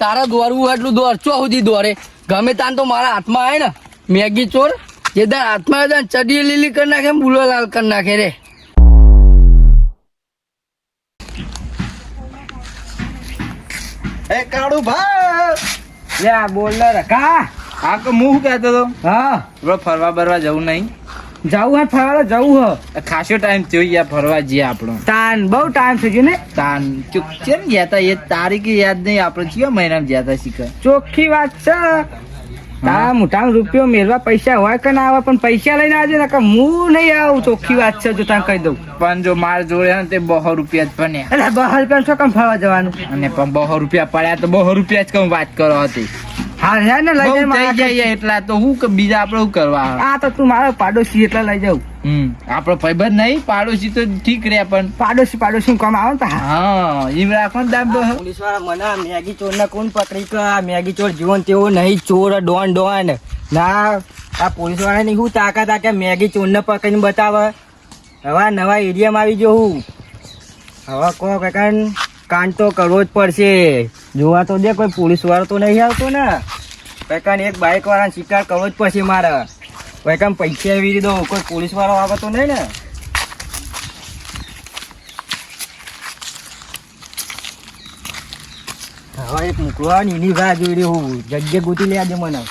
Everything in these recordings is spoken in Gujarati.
તારા દોરવું એટલું દોર ચો સુધી દોરે ગમે તાન તો મારા હાથમાં આવે ને મેગી ચોર જે તાર હાથમાં આવે ચડી લીલી કરી નાખે બુલો લાલ કરી નાખે રે. એ કાળુ ભાઈ લે બોલ રખા. હા તો હું શું કહેતો હતો હા આપણે ફરવા બરવા જવું નહીં જવું હે ફરવા જવું હે. ખાસો ટાઈમ થયો યાર ફરવા જઈએ આપણો તાન બહુ ટાઈમ થઈ ગયો ને. તાન કેમ ગયા તા એ તારીખ યાદ નહીં આપણે કયો મહિનામાં ગયા તા શીખર ચોખ્ખી વાત છે. તારા મોટામાં રૂપિયો મેળવા પૈસા હોય કે ના આવે પણ પૈસા લઈને આવજે ને હું નહીં આવું. ચોખ્ખી વાત છે જો તને કહી દઉં. પણ જો માર જોડે ને તે 200 રૂપિયા જ બન્યા એટલે 200 રૂપિયા શું કામ ફરવા જવાનું. અને પણ 200 રૂપિયા પડ્યા તો 200 રૂપિયા જ કમ વાત કરો હતી હા હે ને લઈ બહુ જાય થઈ જાય એટલા તો હું કે બીજા આપણે શું કરવા આવે? આ તો તું મારો પાડોશી એટલે લઈ જાઉં. આપણો ભાઈબંધ નહીં પાડોશી તો ઠીક રહ્યા પણ પાડોશી કામ આવે ને. હા એમ રાખો ને દાબ પોલીસ વાળા મને મેગી ચોર ને કોણ પકડી કે આ મેગી ચોર જીવન તેવો નહીં ચોર ડોન ના. આ પોલીસ વાળા ની શું તાકાત આ કે મેગી ચોર ને પકડીને બતાવે. હવે નવા એરિયામાં આવી ગયો હું. હવે કોઈ કાંડ તો કરવો જ પડશે. જોવા તો દે કોઈ પોલીસ વાળો તો નહીં આવતો ને. કંઈ એક બાઇક વાળાને શિકાર કરવો જ પડશે મારે. કંઈ પૈસા એવી દો કોઈ પોલીસ વાળો આવે તો નહીં ને. હવે એક મૂકવા એની રાહ જોઈ રહ્યો હું. જગ્યા ગોતી લે આજે મને.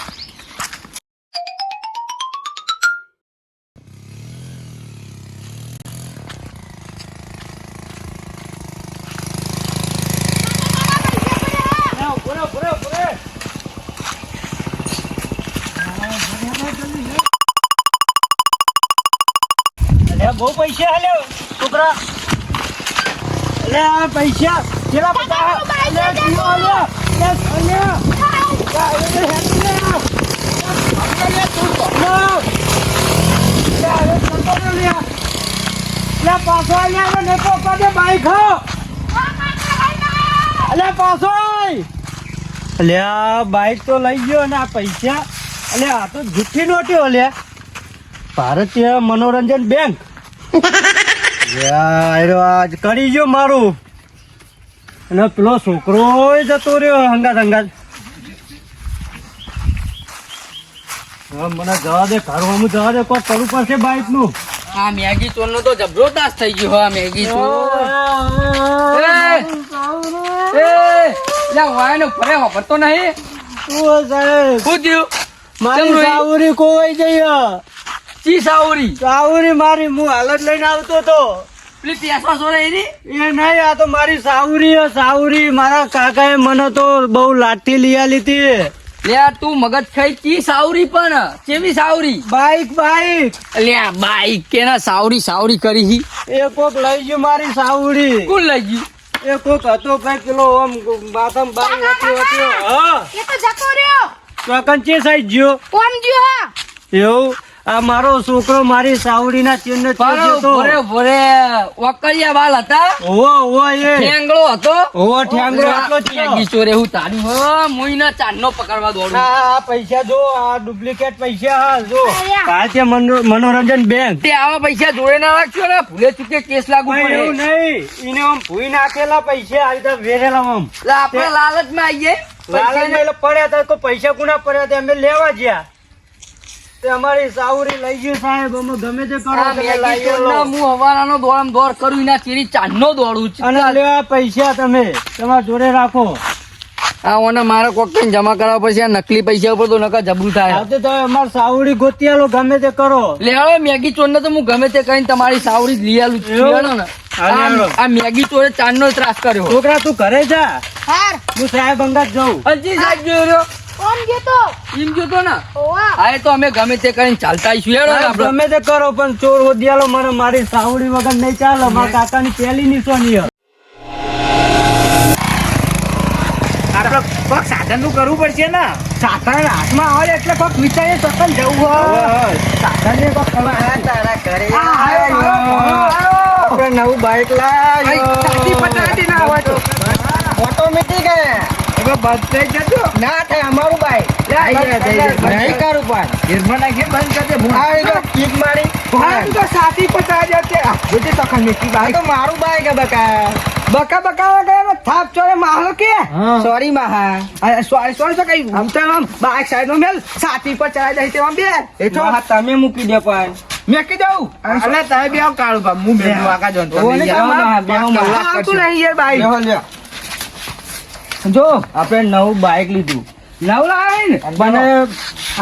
બહુ પૈસા હાલ્યો છોકરા. અલે આ પૈસા કેટલા બધા પાછો બાઈક અલ્યા બાઈક તો લઈ ગયો ને આ પૈસા અલ્યા આ તો જુઠ્ઠી નોટ્યો અલ્યા. ભારતીય મનોરંજન બેંક આજ કરી ગયો મારું. અને પેલો છોકરો જતો રહ્યો હંગાત. મને જવા દે ઘરમાં જવા દે કોઈ કરવું પડશે બાઈક નું. આ મેગી ચોર નો તો જબરો દાસ થઈ ગયો. હા મેગી ચોર ફરે વાપરતો નહીં. શું થયું? મારી સાવરી કોઈ જઈએ. ચી સાવરી મારી હું હાલત લઈને આવતો હતો. પેલી પેસવા સોરે એની એ નહીં આ તો મારી સાવરી મારા કાકાએ મને તો બહુ લાઠી લઈ આલી હતી. લે તું મગજ ખાઈ ચી સાવરી પણ કેવી સાવરી? બાઈક લે બાઈક કેના સાવરી કરી એ કોક લઈ ગયો મારી સાવરી. કોણ લઈ ગયું? એ કોક હતો ભાઈ પેલો આમ બાથમ બાઈ હતી. હા એ તો જતો રહ્યો. તો કંચે સાઈડ ગયો કોમ ગયો હા એવું. આ મારો છોકરો મારી સાવડી ના ચેન ભરે વકરિયા વાલ હતા. ઠેંગળો હતો. મેગી ચોર એવું તારી હો મુઈના ચાંદનો પકડવા દોડું. આ પૈસા જો આ ડુપ્લિકેટ પૈસા જો ભારતીય મનોરંજન બેંક. તે આવા પૈસા જોડે ના રાખશો ને ભૂલે ચૂકે કેસ લાગુ પડે. એવું નહીં એને આમ ભૂઈ નાખેલા પૈસા આ રીતે વેરેલા આમ આપણે લાલચમાં આવીએ. પડ્યા હતા કોઈ પૈસા કુના પડ્યા હતા અમે લેવા ગયા. અમારી સાવરી લઈ ગયું સાહેબ. અમે ગમે તે કરો હું હવારાનો દોડ કરું ના ચીરી ચાંદનો દોડું છું. અને લેવા પૈસા તમે તમારા જોડે રાખો. આ મારે કોક જમા કરાવવા પડશે. નકલી પૈસા ઉપર તો નકા જબરું થાય. અમારી સાવરી ગોતી આલો ગમે તે કરો. લે હવે મેગી ચોર ને તો હું ગમે તે કહીને તમારી સાવરી લઈ આલું છું. આ મેગી ચોરે ચાંદનો ત્રાસ કર્યો. છોકરા તું ઘરે જા. હાર હું સાહેબ અંગાત જાઉં. હજી સાહેબ જોયો રહ્યો કોમ ગયો તો એમ જોતો ને. ઓવા હા તો અમે ગમે તે કરીને ચાલતા આવીશું. ગમે તે કરો પણ ચોર ઓદિયાલો મને મારી સાવડી વગર નહીં ચાલે. મારા કાકાની પહેલી નિશાની. આપણે કોક સાધન નું કરવું પડશે ને. સાધન હાથમાં આવે એટલે કોક વિચારે સકલ જવું હોય. સાધન ને કોક તારા ઘરે આપણે નવું બાઈક લાવ્યો. ઓટોમેટિક હે તો બંધ થઈ જતો. ના થાય અમારું બાઈક નહીં કરું પણ ગેરમાં નાખી બંધ કરી દે. આ એ તો કિક મારી તો સાથી પચાસ હજાર છે. તો ખંડેકી આ તો મારું બાઈક હે બકા બકા ગયા થાપ ચોરે માહલો કે હા. સોરી માહા સોરી સોરી તો કઈ આમ તો આમ બાઈક સાઈડ માં મેલ સાથી પર ચડાઈ જાય તેમાં બે માહા તમે મૂકી દો પણ મેં કીધું અલે તમે બે આવ કાળું બા હું બેઠું આગા જોન ઓને બેહો હા તું નહીં યાર બાઈક બેહો લ્યો જો આપણે નવું બાઈક લીધું નવ લાવે ને મને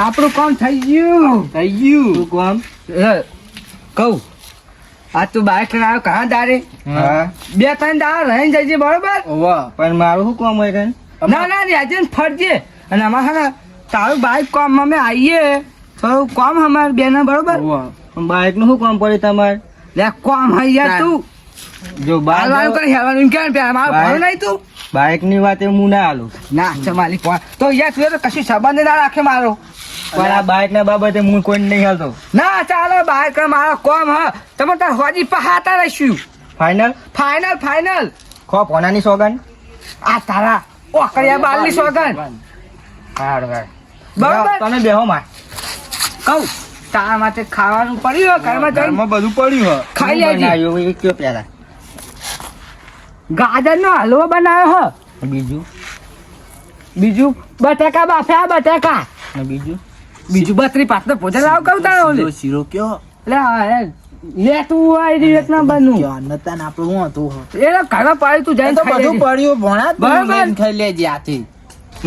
આપણું કામ થઈ ગયું શું કામ કહું આ તું બાઈક લાવ્યો કहाँ દારે હા બે ત્રણ દાડા રહીને જજે બરોબર પણ મારું શું કામ હોય કઈ ના ના આજે ફરજે અને અમારે છે ને તારું બાઈક કામ અમે આવીએ થોડું કામ અમારે બેના બરોબર બાઈક નું શું કામ પડે તમારે લે કામ હોય યાર તું જો હાલવાનું કરી હેવાનું એમ કેમ પેલા મારું ભાડું નહીં તું બાઈક ની વાત હું ના હાલું ના ચમાલી પણ તો યાર તું તો કશું સંબંધ ના રાખે મારો પણ આ બાઈક ના બાબતે હું કોઈ નહીં હાલતો ના ચાલે બાઈક મારો કોમ હ તમે તાર હોજી પહાતા રહીશું ફાઈનલ ફાઇનલ ફાઇનલ ખો પોનાની સોગન આ તારા ઓકરિયા બાલની સોગન બરોબર તમે બેહો માં કહું તારા માટે ખાવાનું પડ્યું હોય ઘરમાં જઈને બધું પડ્યું ખાઈ લેજે. એ કયો પેલા ગાજરનો હલવો બનાવ્યો હ બીજું બીજું બટાકા બાફ્યા બટાકા ને બીજું બીજું 32 ભોજન લાવ કહું તારો ઓલે શીરો કયો લે લે તું આ રીત ના બનવું નતા આપણું હું હતું એ તો ઘરમાં પાડી તું જઈને ખાઈ લેજે. પડ્યું ભણા બરાબર. ખાઈ લેજે આથી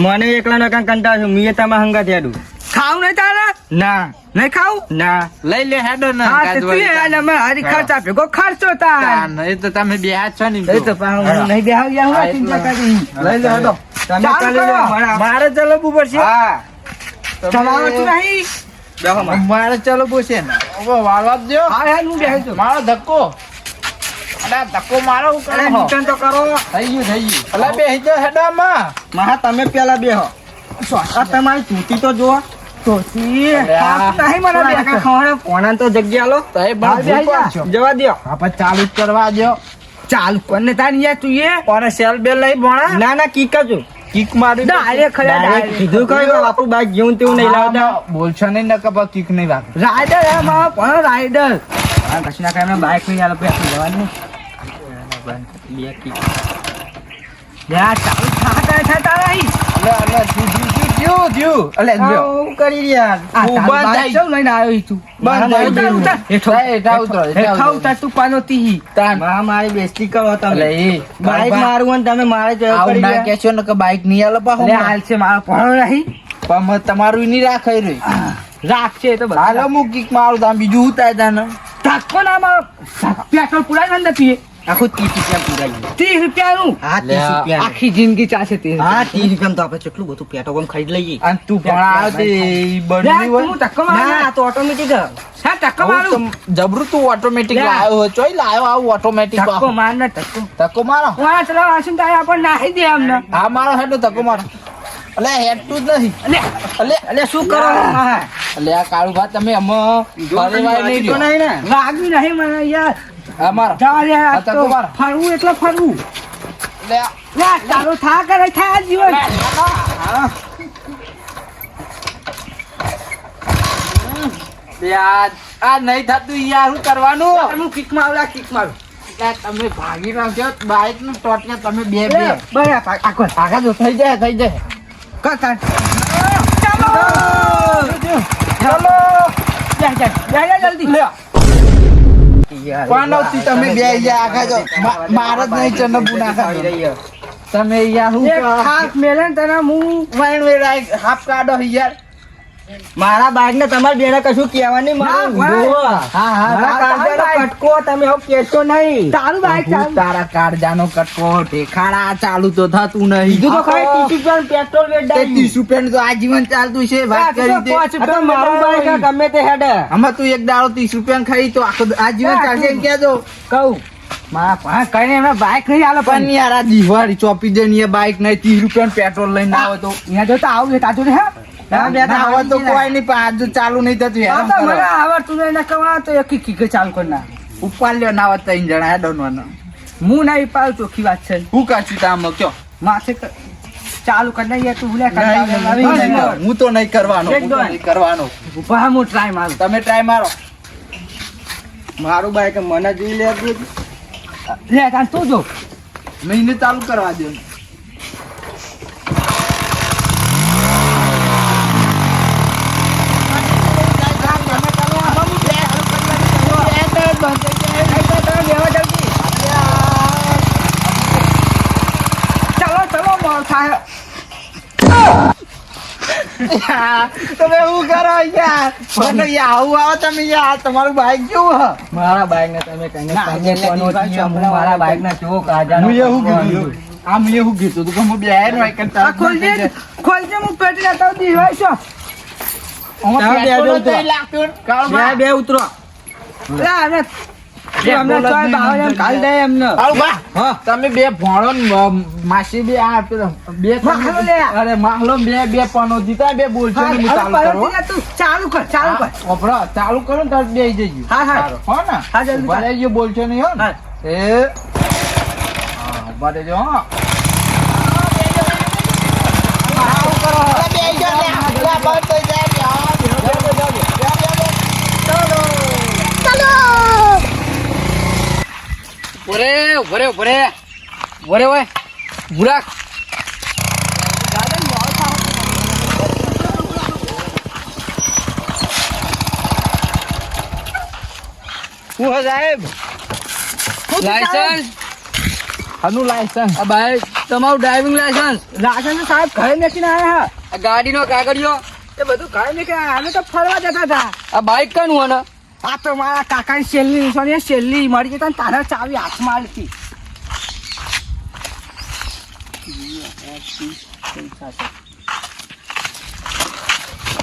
મને એકલા નો કાં કંટાળ છે મીએ તમા હંગા થયાડું ખાવું નહીં તારે ના નહીં ખાવું ના લઈ લે હેડો ને હા તે તું યાર અમે હારી ખર્ચા ભેગો ખર્ચો તાર નહીં તો તમે બે હાથ છો ને એ તો પણ હું નહીં બેહાવ યાર હું ચિંતા કરી લઈ લે હેડો તમે ચાલુ ચાલી કરો. લો મારે ચલાવવું પડશે હા ચલાવતું નહીં બેહો માં મારે ચાલો પૂછે ને હવે વાળવા જ દો હા યાર હું બેહી છું મારો ધક્કો અલા ધક્કો મારો હું અરે કરે નુકસાન તો કરો થઈ ગયું અલા બે હિજો હેડો માં મહા તમે પેલા બેહો આ તમારી ચૂંટી તો જુઓ તોથી અરે આ. નહીં મને કાકા ખવાના કોના તો જગ્યા લો તો એ હાલ બળ બેહી જા. છો જવા દ્યો આપણે ચાલુ જ કરવા દો ચાલુ કોને તાર યાર તું એ કોને સેલ બેલ લઈ ભણા ના ના કીક જ કિક મારી દો. ડાયરેક્ટ ખરા Direct કીધું કઈ આપણું બાઈક જેવું તેવું નહીં લાવતા બોલશો નહીં ને કપા કિક નહીં લાગે રાઈડર હે મારો પણ રાઈડર આ કશું ના કાંઈ બાઈક નહીં આલો પેલા જવાનું યાર ચાલુ થા તારા અહીં અલે થયું અલે જો હું કરી રહ્યા આ તું તારું બંધ બાઈક થઈ. ચેવું લઈને આવ્યો ઈ તું બંધ થઈ ઉતાર, ગયું. ઉતાર. હેઠો હેઠા ઉતરો, હેઠા હેઠા ઉતરો. ઉતાર તું પાનો તી તાન મહા મારી બેસ્તી કરો અલે તમે એ બાઈક મારું હોય ને તમે મારે જવા આવું કરી ના રહ્યા. કહેશો ને કે બાઈક નહીં આલો પાછું. લે હાલ છે મારો પણ નહીં પણ તમારું નહીં રાખાય રે રાખશે એ તો બધા હાલો હું કિક મારું તાન બીજું ઉતાર તાન ધક્કો ના મારો પેટ્રોલ પુરાય ને પીએ આખું 30 રૂપિયા પૂરાઈ 30 રૂપિયાનું હા 30 લે, રૂપિયા આખી જિંદગી ચાલશે 30 હા 30 રૂપિયા તો આપણે કેટલું બધું પેટો ગમ ખરીદ લઈએ અને તું પણ આવ્યો તે ઈ લે, બળની હોય. તું ધક્કો માર ના આ તો ઓટોમેટિક હા ધક્કો મારું જબરું તું ઓટોમેટિક લે. લાવ્યો હોય ચોય લાવ્યો આવું ઓટોમેટિક ધક્કો માર ને ધક્કો ધક્કો મારો વાહ ચલો આસન તાય આપણને નાહી દે અમને હા મારો હેડો ધક્કો મારો અલે હેડતું જ નહીં અલે અલે એટલે શું કરો મહા અલે આ કાળુ ભાત તમે આમાં ફરેવાય નહીં તો રહ્યો. નહીં ને વાગ્યું નહીં મને યાર હા મારો જા રે આ આ તો ધક્કો માર. ફરવું એટલે ફરવું લે લે ચાલુ થા કરે થા જીવન આ નહીં થતું યાર શું કરવાનું હું કિક મારું કિક મારું યાર, તમે ભાગી નાખજો બાઈક નું ટોટિયા તમે બે બે બરાબર આગળ આગળ જો થઈ જાય કર ચાલો જા જલ્દી પાનવથી તમે બે યાર આગળ જો માર જ નહીં ચનબુ નાખા તમે યાર હું એક થાક મેલે ને તને હું વાઈન વેરાય હાફ કાઢો યાર મારા બાઈક ને તમારે બેને કશું કહેવાની ના, મારું ભાઈ. જુઓ. હા મારા કાળજાનો કટકો તમે હવે કહેશો નહીં તારું બાઈક ચાલુ તારા કાળજાનો કટકો ઠેખાડા ચાલુ તો થતું નહીં બીજું તો ખરી 30 રૂપિયાનું પેટ્રોલ વેચાયું. 30 રૂપિયાનું તો આજીવન ચાલતું છે વાત કરી દે આ તો મારું બાઈક આ ગમે તે હેડે આમાં તું એક દાડો 30 રૂપિયાનું ખાઈ તો આખો આજીવન ચાલશે એમ કહેજો કહું મારા પાસે કઈને એમને બાઈક નહીં આલો પણ યાર આ દિવાળી ચોપી દે ને બાઈક નહીં 30 રૂપિયાનું પેટ્રોલ લઈને આવે તો અહીંયા જો તો આવું છે તાજુ ને હા ના આવે તો કોઈ નહીં પણ આજ ચાલુ નહીં થતું આ યાર તો મને આવડતું નહીં ને કવા તો એક કિક ચાલુ કરી નાખ ઉપાડ લ્યો ના આવત 3 જણા હેડો નો હું નહીં પાડું ચોખ્ખી વાત છે હું કરશું તામ કયો માથે ચાલુ કરી નાખીએ તું ભૂલ્યા હું તો નહીં કરવાનો એક દો. નહીં કરવાનો ઉભા હું ટ્રાય મારું તમે ટ્રાય મારો મારું બાઈક મને જોઈ લે લે તાન તું જો મહિને ચાલુ કરવા દો ચાલો ચલો મોર થાય તમે શું કરો યાર મને આવું આવો તમે યાર તમારું બાઈક કેવું હ મારા બાઈક ને તમે કઈને ના, તમે એટલે કોનો દીવાલ છીએ? હું ચોપડા મારા વાળા બાઈક ના ચો કાજાનો હું એવું કીધું આમ એવું કીધું તું કે હું બે નો એક આ ખોલજે ખોલજે હું પેટી લેતા આવું દીવાલ છો બે બે ઉતરો લે અમને તું અમને ચોય બાવળે કાલ દે એમને હા તમે બે ભણો ને માસી બે આ બે માખલો લે. અરે માખલો બે પનો જીતા બે બોલશો ને હું ચાલુ કરો તું ચાલુ કર ચાલુ કર ઓપરો ચાલુ કરો ને તો બે જઈ હા, હા. હો ને હા, જલ્દી ઉભા રહેજો બોલશો નહીં હો ને હા. એ હા ઉભા રહેજો હો ઓરે ઓય બુરાક હું સાહેબ લાયસન્સ આનું લાયસન્સ આ ભાઈ તમારું ડ્રાઇવિંગ લાયસન્સ લાગણ સાહેબ ઘરે મેકીને આયા આ ગાડીનો કાગળિયો એ બધું ઘરે મેકીને આયા. અમે તો ફરવા જતા હતા આ બાઈક કાનું હે ને આ તો મારા કાકાની છેલ્લી નિશાની છેલ્લી મળી જતા ને તારા ચાવી હાથમાં આલી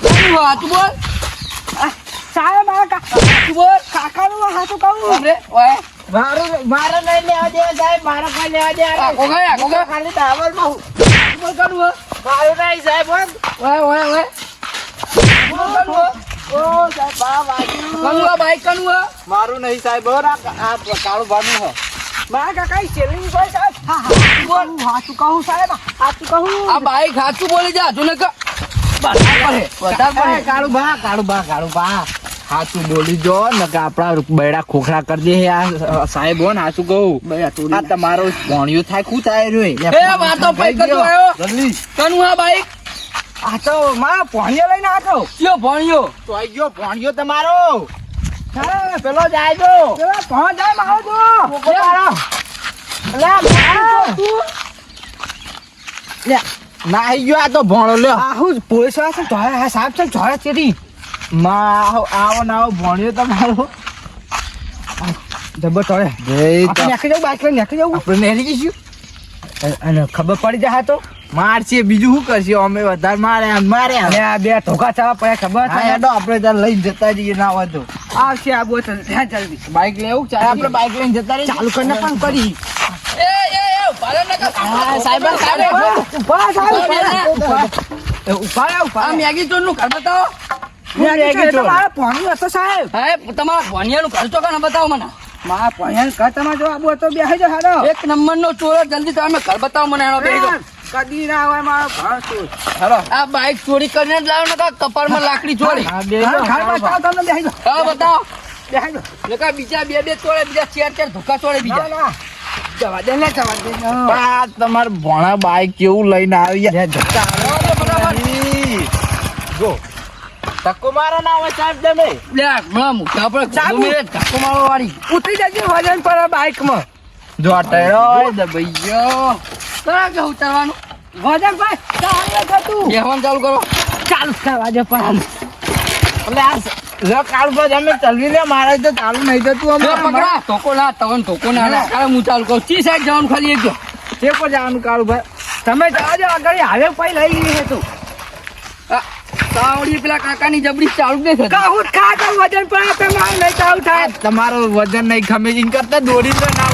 કાનું હે? હાચું બોલ સાહેબ મારા હાચું બોલ કાકાનું હાથું કહું અરે ઓય મારે નહીં લેવા દે સાહેબ મારે કોઈ લેવા દે આખો ગયો ખાલી ટાવર માં બોલ કાનું હે? મારું નહીં સાહેબ ઓય ઓય ઓ સાહેબ બા વાગ્યું કાનું હે? બાઈક કાનું હે? મારું નહીં સાહેબ આ કાળું ભાનું હ મારા કાકાની છેલ્લી નિશાની સાહેબ હા હા બોલ હાથું કહું સાહેબ હાથું કહું આ બાઈક હાચું બોલી જા જો ને કે વધારે પડે કાળું બા હાચું બોલી જો ને કે આપડા બૈડા ખોખરા કરી દે આ સાહેબ હો ને હાચું કહું આ તમારો ભણ્યો થાય શું થાય રહ્યો એ વાતો પૈ કરતો આવ્યો જલ્દી કાનું હે બાઈક આ તો મારા પોણીઓ લઈને આતો કયો ભણ્યો તો આઈ ગયો ભણ્યો તમારો સાહેબ પેલો જાય તો પેલા પહોંચ જાય મારો તો ના આઈ ગયો આ તો ભણો લ્યો આહુ પોલીસ વાળા છે જોયા હા સાહેબ છે જોયા ચેરી આવો ને આવો ભણ્યો તમારો જબર તોડે આપણે નાખી જવું બાઈક લઈને નાખી જવું આપણે નેરી જઈશું અને ખબર પડી જાય તો મારશે બીજું શું કરશે અમે વધારે મારે અને આ બે ધોકા ચાવા પડ્યા ખબર હા થાય હેડો આપણે ત્યાં લઈને જતા રહીએ ના હોય તો આવશે આ બોતલ ત્યાં જલ્દી બાઈક લેવું ચાલે આપણે બાઈક લઈને જતા રહીએ ચાલુ કરીને પણ કરી એ ભારે નકા સાહેબ ઉભા સાહેબ ઉભા આ મેગી ચોર નું ઘર બતાવો મારા પોણી હતો સાહેબ હા તમારા ભણિયાનું ઘર ચોકા ને બતાવો મને મારા પોણી ઘર તમારે જો આબુ હતો બે જો હારો એક નંબર નો ચોર જલ્દી તમે ઘર બતાવો મને એનો બેહી જાઓ. કદી ના હોય મારો ઘર ચોર હેડો આ બાઈક ચોરી કરીને જ લાવ્યો નકા કપાળમાં લાકડી ચોરી હા બે ઘર બતાવો તમને બેહી જો હા બતાવો બેહી જો નકા બીજા બે ચોરે બીજા ચાર ધોકા ચોરે બીજા ના જવા દે ને જવા દે આ તમારે ભણા બાઈક કેવું લઈને આવી જો ધક્કો મારો ના હોય સાહેબ તમે લે હમણાં મુઠ્ઠા પર ચાકુ. ઘૂમીને ધક્કો મારવા વાળી ઉતરી જજે વજન પર બાઈક માં જો આ ટાયરો દબાઈયો કરા કે ઉતારવાનું વજન પર ચાલે છે તું બેહવાનું ચાલુ કરો ચાલુ કરવા દે પણ એટલે આ કાળ પર અમે ચલવી લે મારે તો ચાલુ નહીં થતું જો અમે પકડા ધોકો ના તવન ધોકો ના લે કાલે હું ચાલુ કરું ચી સાઈડ જવાનું ખાલી એક જો તે પર જવાનું કાળું ભાઈ તમે જવા દો આગળ હાલે પೈ લઈ ગઈ છે તું તાવડી પેલા કાકાની જબરી ચાલુ જ નહીં થતી કાહુત ખા તો વજન પર આપે માર નહીં ચાલુ થાય તમારો વજન નહીં ખમે ઇન કરતા દોડી તો ના